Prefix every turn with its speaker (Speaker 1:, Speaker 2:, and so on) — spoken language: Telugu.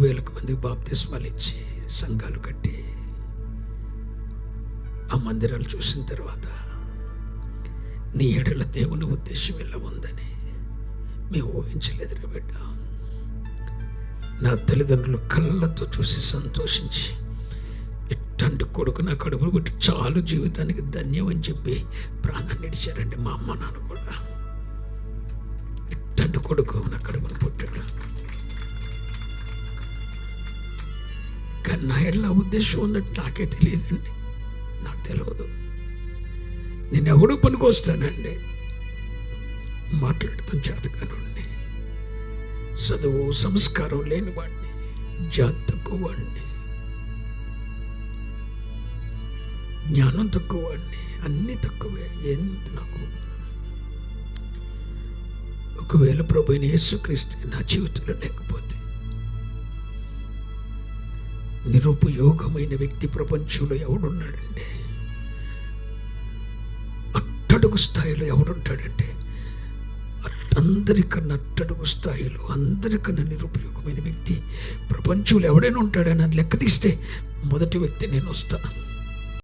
Speaker 1: వేలకు మందికి బాప్తిస్మాలు ఇచ్చి సంఘాలు కట్టి ఆ మందిరాలు చూసిన తర్వాత నీ ఎడల దేవుని ఉద్దేశం ఎలా ఉందని మేము ఊహించలేదు బిడ్డ. నా తల్లిదండ్రులు కళ్ళతో చూసి సంతోషించి ఇట్టంటి కొడుకు నా కడుపును పెట్టి చాలు జీవితానికి ధన్యం అని చెప్పి ప్రాణాన్ని ఇడిచారండి. మా అమ్మ నాన్న కూడా ఇట్టంటి కొడుకు నా కడుపును పుట్టాడు. కానీ నా ఎడల ఉద్దేశం ఉన్నట్టు నాకే తెలియదండి, నాకు తెలియదు. నేను ఎవడూ పనికి వస్తానండి, మాట్లాడతాం చేతగానండి, చదువు సంస్కారం లేని వాడిని, జాతి తక్కువ వాడిని, జ్ఞానం తక్కువ వాడిని, అన్నీ తక్కువే. ఏంటి నాకు ఒకవేళ ప్రభువైన యేసుక్రీస్తు నా జీవితంలో లేకపోతే నిరుపయోగమైన వ్యక్తి ప్రపంచంలో ఎవడున్నాడండి? అట్టడుగు స్థాయిలో ఎవడుంటాడంటే అందరికన్నా అట్టడుగు స్థాయిలో అందరికన్నా నిరుపయోగమైన వ్యక్తి ప్రపంచంలో ఎవడైనా ఉంటాడని లెక్క తీస్తే మొదటి వ్యక్తి నేను వస్తాను.